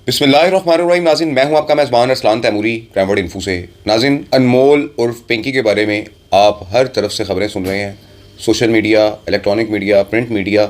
बिस्मिल्लाहिर्रहमानिर्रहीम। नाज़रीन, मैं हूं आपका मेज़बान अरसलान तैमूरी क्राइम इन्फो से। नाज़रीन, अनमोल उर्फ पिंकी के बारे में आप हर तरफ से खबरें सुन रहे हैं। Social media, electronic media, print media,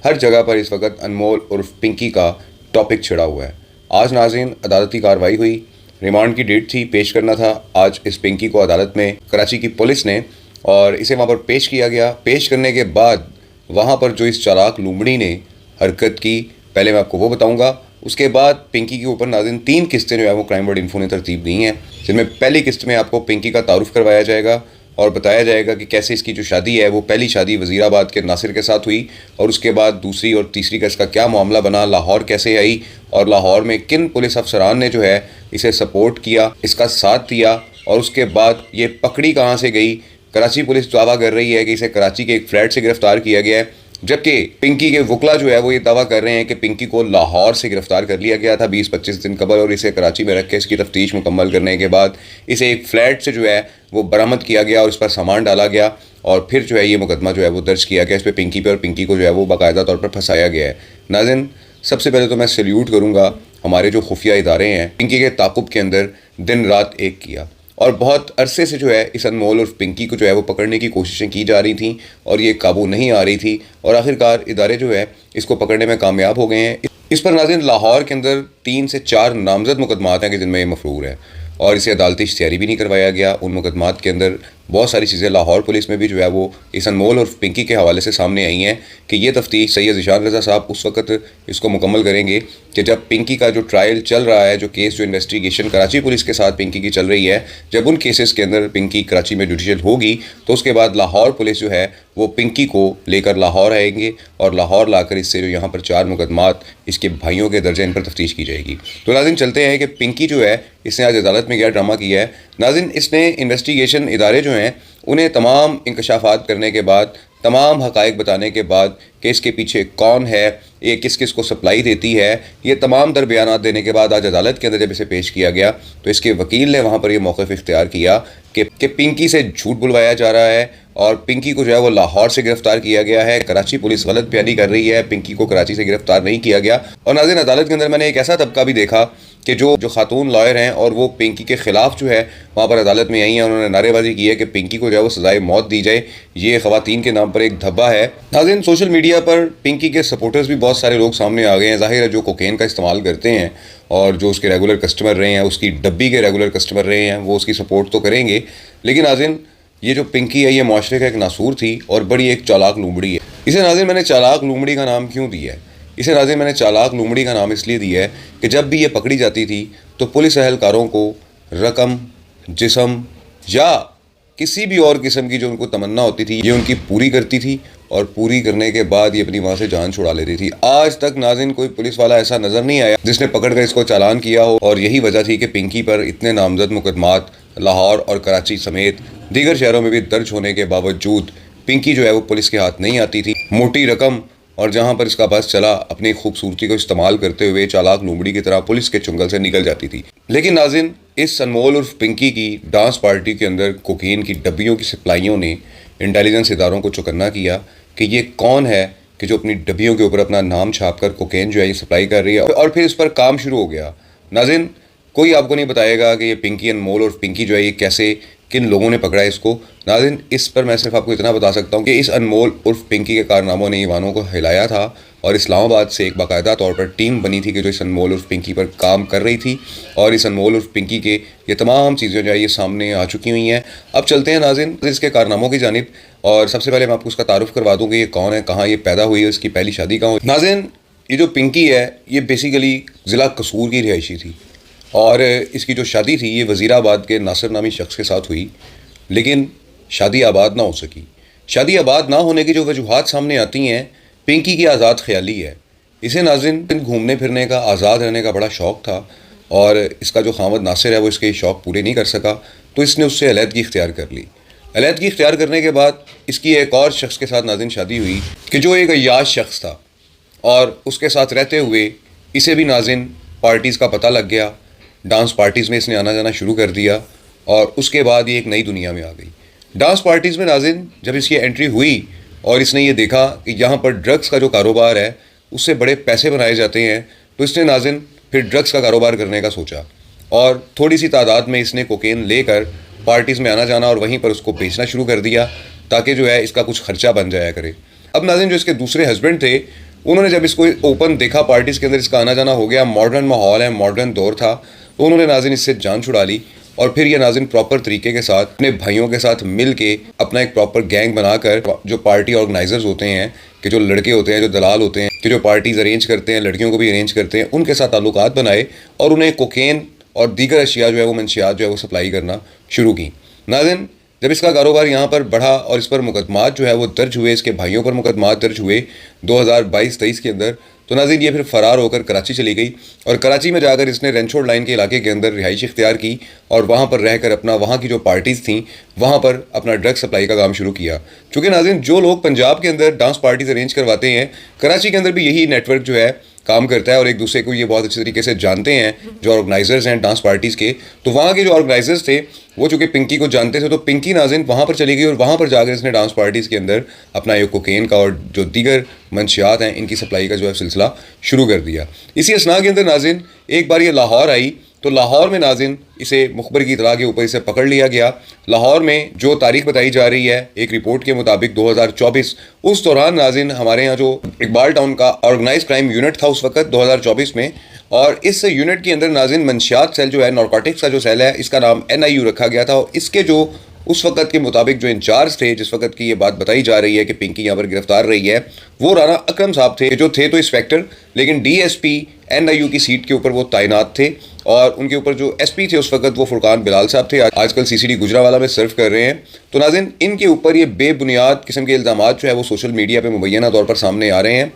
हर जगह पर इस वक्त अनमोल उर्फ पिंकी का टॉपिक छिड़ा हुआ है। आज नाज़रीन अदालती कार्रवाई हुई, रिमांड की डेट थी, पेश करना था आज इस पिंकी को अदालत में कराची की पुलिस ने, और इसे वहाँ पर पेश किया गया। पेश करने के बाद वहाँ पर जो इस चालाक लूमड़ी ने हरकत की, पहले मैं आपको वो बताऊँगा। उसके बाद पिंकी के ऊपर नाज़रीन 3 किस्तें जो है वो क्राइम वर्ड इन्फो ने तरतीब दी हैं, जिनमें पहली किस्त में आपको पिंकी का तारुफ करवाया जाएगा और बताया जाएगा कि कैसे इसकी जो शादी है वो पहली शादी वज़ीराबाद के नासिर के साथ हुई, और उसके बाद दूसरी और तीसरी का इसका क्या मामला बना, लाहौर कैसे आई और लाहौर में किन पुलिस अफसरान ने जो है इसे सपोर्ट किया, इसका साथ दिया, और उसके बाद ये पकड़ी कहाँ से गई। कराची पुलिस दावा कर रही है कि इसे कराची के एक फ्लैट से गिरफ़्तार किया गया है, जबकि पिंकी के वकला जो है वो ये दावा कर रहे हैं कि पिंकी को लाहौर से गिरफ़्तार कर लिया गया था 20-25 दिन कबल, और इसे कराची में रख के इसकी तफ्तीश मुकम्मल करने के बाद इसे एक फ़्लैट से जो है वो बरामद किया गया और इस पर सामान डाला गया, और फिर जो है ये मुकदमा जो है वो दर्ज किया गया इस पर पिंकी पर, और पिंकी को जो है वो बाकायदा तौर पर फंसाया गया है। नाज़रीन, सबसे पहले तो मैं सल्यूट करूँगा हमारे जो खुफिया इदारे हैं। पिंकी के ताक़ुब के अंदर दिन रात एक किया, और बहुत अरसे से जो है इस अनमोल और पिंकी को जो है वो पकड़ने की कोशिशें की जा रही थी और ये काबू नहीं आ रही थी, और आखिरकार इदारे जो है इसको पकड़ने में कामयाब हो गए हैं। इस पर नाज़रीन लाहौर के अंदर 3 से 4 नामजद मुकदमात हैं कि जिनमें ये मफरूर है, और इसे अदालती इश्तिहारी भी नहीं करवाया गया। उन मुकदमात के अंदर बहुत सारी चीज़ें लाहौर पुलिस में भी जो है वो इस अनमोल और पिंकी के हवाले से सामने आई हैं कि ये तफ्तीश सैयद ज़ीशान रज़ा साहब उस वक्त इसको मुकम्मल करेंगे कि जब पिंकी का जो ट्रायल चल रहा है, जो केस, जो इन्वेस्टिगेशन कराची पुलिस के साथ पिंकी की चल रही है, जब उन केसेस के अंदर पिंकी कराची में जुडिशल होगी तो उसके बाद लाहौर पुलिस जो है वो पिंकी को लेकर लाहौर आएंगे, और लाहौर लाकर इससे जो यहाँ पर 4 मुकदमात इसके भाइयों के दर्जे इन पर तफ्तीश की जाएगी। तो नाज़रीन चलते हैं कि पिंकी जो है इसने आज अदालत में क्या ड्रामा किया है। नाज़रीन, इसने इन्वेस्टिगेशन इदारे जो हैं उन्हें तमाम इंकशाफात करने के बाद, तमाम हक़ाइक़ बताने के बाद कि इसके पीछे कौन है, ये किस किस को सप्लाई देती है, ये तमाम तर बयानात देने के बाद आज अदालत के अंदर जब इसे पेश किया गया तो इसके वकील ने वहाँ पर ये मौक़िफ़ इख्तियार किया कि पिंकी से झूठ बुलवाया जा रहा है और पिंकी को जो है वो लाहौर से गिरफ़्तार किया गया है। कराची पुलिस गलत बयानी कर रही है, पिंकी को कराची से गिरफ़्तार नहीं किया गया। और नाज़रीन, अदालत के अंदर मैंने एक ऐसा तबका भी देखा कि जो खातून लॉयर हैं और वो पिंकी के ख़िलाफ़ जो है वहाँ पर अदालत में आई हैं, उन्होंने नारेबाजी की है कि पिंकी को जो है वो सज़ाए मौत दी जाए। ये ख़वातीन के नाम पर एक धब्बा है। नाज़रीन, सोशल मीडिया पर पिंकी के सपोर्टर्स भी बहुत सारे लोग सामने आ गए हैं। ज़ाहिर है जो कोकेन का इस्तेमाल करते हैं और जो उसके रेगुलर कस्टमर रहे हैं, उसकी डब्बी के रेगुलर कस्टमर रहे हैं, वो उसकी सपोर्ट तो करेंगे, लेकिन नाज़रीन ये जो पिंकी है ये माशरे का एक नासूर थी और बड़ी एक चालाक लूमड़ी है। इसे नाज़रीन मैंने चालाक लूमड़ी का नाम क्यों दिया है? इसे नाज़रीन मैंने चालाक लूमड़ी का नाम इसलिए दिया है कि जब भी ये पकड़ी जाती थी तो पुलिस अहलकारों को रकम, जिस्म या किसी भी और किस्म की जो उनको तमन्ना होती थी ये उनकी पूरी करती थी, और पूरी करने के बाद ये अपनी वहाँ से जान छुड़ा लेती थी। आज तक नाज़रीन कोई पुलिस वाला ऐसा नज़र नहीं आया जिसने पकड़ कर इसको चालान किया हो, और यही वजह थी कि पिंकी पर इतने नामजद मुकदमात लाहौर और कराची समेत दीगर शहरों में भी दर्ज होने के बावजूद पिंकी जो है वो पुलिस के हाथ नहीं आती थी। मोटी रकम और जहाँ पर इसका बस चला अपनी खूबसूरती को इस्तेमाल करते हुए चालाक लूमड़ी की तरह पुलिस के चुंगल से निकल जाती थी। लेकिन नाज़रीन, इस अनमोल उर्फ पिंकी की डांस पार्टी के अंदर कोकीन की डब्बियों की सप्लाइयों ने इंटेलिजेंस इदारों को चौकन्ना किया कि ये कौन है कि जो अपनी डब्बियों के ऊपर अपना नाम छाप कर कोकेन जो है ये सप्लाई कर रही है, और फिर इस पर काम शुरू हो गया। नाज़रीन, कोई आपको नहीं बताएगा कि ये पिंकी अनमोल और पिंकी जो है ये कैसे, किन लोगों ने पकड़ा है इसको। नाज़रीन, इस पर मैं सिर्फ आपको इतना बता सकता हूँ कि इस अनमोल उर्फ पिंकी के कारनामों ने ईवानों को हिलाया था, और इस्लामाबाद से एक बाकायदा तौर पर टीम बनी थी कि जो इस अनमोल उर्फ पिंकी पर काम कर रही थी, और इस अनमोल उर्फ पिंकी के ये तमाम चीज़ें जो है ये सामने आ चुकी हुई हैं। अब चलते हैं नाज़रीन इसके कारनामों की जानिब, और सबसे पहले मैं आपको उसका तारुफ करवा दूँ कि ये कौन है, कहाँ ये पैदा हुई है, इसकी पहली शादी कहाँ हुई। नाज़रीन, ये जो पिंकी है ये बेसिकली ज़िला कसूर की रिहायशी थी, और इसकी जो शादी थी ये वज़ीराबाद के नासिर नामी शख्स के साथ हुई, लेकिन शादी आबाद ना हो सकी। शादी आबाद ना होने की जो वजूहात सामने आती हैं, पिंकी की आज़ाद ख्याली है। इसे नाज़रीन घूमने फिरने का, आज़ाद रहने का बड़ा शौक़ था, और इसका जो खामद नासिर है वो इसके शौक़ पूरे नहीं कर सका, तो इसने उससे अलहदगी इख्तियार कर ली। अलहदगी इख्तियार करने के बाद इसकी एक और शख्स के साथ नाज़रीन शादी हुई कि जो एक अय्याश शख्स था, और उसके साथ रहते हुए इसे भी नाज़रीन पार्टीज़ का पता लग गया। डांस पार्टीज़ में इसने आना जाना शुरू कर दिया, और उसके बाद ये एक नई दुनिया में आ गई। डांस पार्टीज़ में नाज़रीन जब इसकी एंट्री हुई और इसने ये देखा कि यहाँ पर ड्रग्स का जो कारोबार है उससे बड़े पैसे बनाए जाते हैं, तो इसने नाज़रीन پھر ڈرگس کا کاروبار کرنے کا سوچا اور تھوڑی سی تعداد میں اس نے کوکین لے کر پارٹیز میں آنا جانا اور وہیں پر اس کو بیچنا شروع کر دیا تاکہ جو ہے اس کا کچھ خرچہ بن جایا کرے. اب ناظرین جو اس کے دوسرے ہسبینڈ تھے انہوں نے جب اس کو اوپن دیکھا پارٹیز کے اندر اس کا آنا جانا ہو گیا, ماڈرن ماحول ہے, ماڈرن دور تھا, تو انہوں نے ناظرین اس سے جان چھڑا لی اور پھر یہ ناظرین پراپر طریقے کے ساتھ اپنے بھائیوں کے ساتھ مل کے اپنا ایک پراپر گینگ بنا کر جو پارٹی آرگنائزرز ہوتے ہیں کہ جو لڑکے ہوتے ہیں جو دلال ہوتے ہیں کہ جو پارٹیز ارینج کرتے ہیں لڑکیوں کو بھی ارینج کرتے ہیں ان کے ساتھ تعلقات بنائے اور انہیں کوکین اور دیگر اشیاء جو ہے وہ منشیات جو ہے وہ سپلائی کرنا شروع کی. ناظرین جب اس کا کاروبار یہاں پر بڑھا اور اس پر مقدمات جو ہے وہ درج ہوئے, اس کے بھائیوں پر مقدمات درج ہوئے 2022-23 کے اندر, تو ناظرین یہ پھر فرار ہو کر کراچی چلی گئی اور کراچی میں جا کر اس نے رینچ روڈ لائن کے علاقے کے اندر رہائش اختیار کی اور وہاں پر رہ کر اپنا وہاں کی جو پارٹیز تھیں وہاں پر اپنا ڈرگ سپلائی کا کام شروع کیا. چونکہ ناظرین جو لوگ پنجاب کے اندر ڈانس پارٹیز ارینج کرواتے ہیں کراچی کے اندر بھی یہی نیٹ ورک جو ہے کام کرتا ہے اور ایک دوسرے کو یہ بہت اچھے طریقے سے جانتے ہیں جو آرگنائزرز ہیں ڈانس پارٹیز کے. تو وہاں کے جو آرگنائزرز تھے وہ چونکہ پنکی کو جانتے تھے تو پنکی ناظرین وہاں پر چلی گئی اور وہاں پر جا کر اس نے ڈانس پارٹیز کے اندر اپنا یہ کوکین کا اور جو دیگر منشیات ہیں ان کی سپلائی کا جو ہے سلسلہ شروع کر دیا. اسی اثناء کے اندر ناظرین ایک بار یہ لاہور آئی تو لاہور میں ناظرین اسے مخبر کی اطلاع کے اوپر اسے پکڑ لیا گیا. لاہور میں جو تاریخ بتائی جا رہی ہے ایک رپورٹ کے مطابق 2024 اس دوران ناظرین ہمارے یہاں جو اقبال ٹاؤن کا آرگنائز کرائم یونٹ تھا اس وقت 2024 میں, اور اس یونٹ کے اندر ناظرین منشیات سیل جو ہے نارکوٹکس کا جو سیل ہے اس کا نام NIU رکھا گیا تھا اور اس کے جو اس وقت کے مطابق جو انچارج تھے جس وقت کی یہ بات بتائی جا رہی ہے کہ پنکی یہاں پر گرفتار رہی ہے وہ رانا اکرم صاحب تھے جو تھے تو انسپیکٹر لیکن DSP NIU کی سیٹ کے اوپر وہ تعینات تھے اور ان کے اوپر جو SP تھے اس وقت وہ فرقان بلال صاحب تھے, آج کل CCD گجرانوالہ میں سرو کر رہے ہیں. تو ناظرین ان کے اوپر یہ بے بنیاد قسم کے الزامات جو ہے وہ سوشل میڈیا پہ مبینہ طور پر سامنے آ رہے ہیں.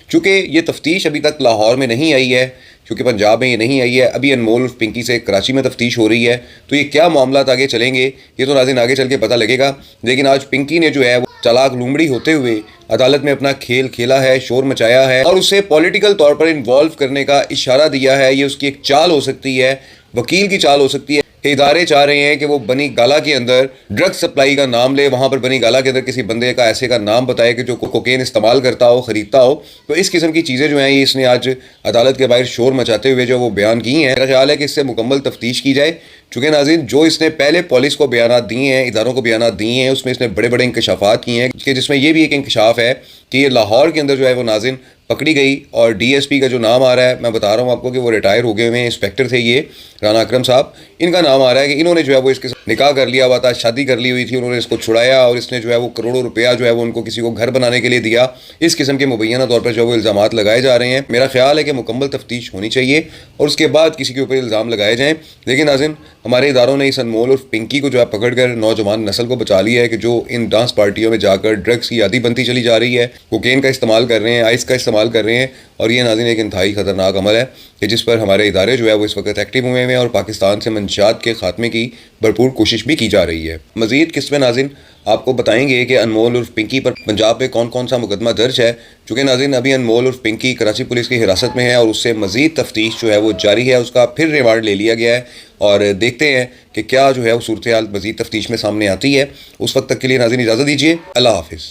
چونکہ یہ تفتیش ابھی تک لاہور میں نہیں آئی ہے کیونکہ پنجاب میں یہ نہیں آئی ہے, ابھی انمول پنکی سے کراچی میں تفتیش ہو رہی ہے, تو یہ کیا معاملات آگے چلیں گے یہ تو ناظرین آگے چل کے پتہ لگے گا. لیکن آج پنکی نے جو ہے وہ چالاک لومڑی ہوتے ہوئے عدالت میں اپنا کھیل کھیلا ہے, شور مچایا ہے اور اسے پولیٹیکل طور پر انوالو کرنے کا اشارہ دیا ہے. یہ اس کی ایک چال ہو سکتی ہے, وکیل کی چال ہو سکتی ہے کہ ادارے چاہ رہے ہیں کہ وہ بنی گالا کے اندر ڈرگ سپلائی کا نام لے, وہاں پر بنی گالا کے اندر کسی بندے کا ایسے کا نام بتائے کہ جو کوکین استعمال کرتا ہو خریدتا ہو. تو اس قسم کی چیزیں جو ہیں یہ اس نے آج عدالت کے باہر شور مچاتے ہوئے جو وہ بیان کی ہیں. میرا خیال ہے کہ اس سے مکمل تفتیش کی جائے چونکہ ناظرین جو اس نے پہلے پولیس کو بیانات دیے ہیں اداروں کو بیانات دیے ہیں اس میں اس نے بڑے بڑے انکشافات کیے ہیں کہ جس میں یہ بھی ایک انکشاف ہے کہ یہ لاہور کے اندر جو ہے وہ ناظرین پکڑی گئی اور DSP کا جو نام آ رہا ہے میں بتا رہا ہوں آپ کو کہ وہ ریٹائر ہو گئے ہوئے ہیں انسپیکٹر تھے یہ رانا اکرم صاحب, ان کا نام آ رہا ہے کہ انہوں نے جو ہے وہ اس کے ساتھ نکاح کر لیا ہوا تھا, شادی کر لی ہوئی تھی, انہوں نے اس کو چھڑایا اور اس نے جو ہے وہ کروڑوں روپیہ جو ہے وہ ان کو کسی کو گھر بنانے کے لیے دیا. اس قسم کے مبینہ طور پر جو وہ الزامات لگائے جا رہے ہیں. میرا خیال ہے کہ مکمل تفتیش ہونی چاہیے اور اس کے بعد کسی کے اوپر الزام لگائے جائیں. لیکن ناظرین ہمارے اداروں نے اس انمول اور پنکی کو جو ہے پکڑ کر نوجوان نسل کو بچا لیا ہے کہ جو ان ڈانس پارٹیوں میں جا کر ڈرگس کی عادی بنتی چلی جا رہی ہے, کوکین کا استعمال کر رہے ہیں, آئس کا استعمال کر رہے ہیں. اور یہ ناظرین ایک انتہائی خطرناک عمل ہے کہ جس پر ہمارے ادارے جو ہے وہ اس وقت ایکٹیو ہوئے ہیں اور پاکستان سے منشیات کے خاتمے کی بھرپور کوشش بھی کی جا رہی ہے. مزید قسمیں ناظرین آپ کو بتائیں گے کہ انمول اور پنکی پر پنجاب میں کون کون سا مقدمہ درج ہے. چونکہ ناظرین ابھی انمول اور پنکی کراچی پولیس کی حراست میں ہے اور اس سے مزید تفتیش جو ہے وہ جاری ہے, اس کا پھر ریمانڈ لے لیا گیا ہے اور دیکھتے ہیں کہ کیا جو ہے وہ صورتحال مزید تفتیش میں سامنے آتی ہے. اس وقت تک کے لیے ناظرین اجازت دیجیے, اللہ حافظ.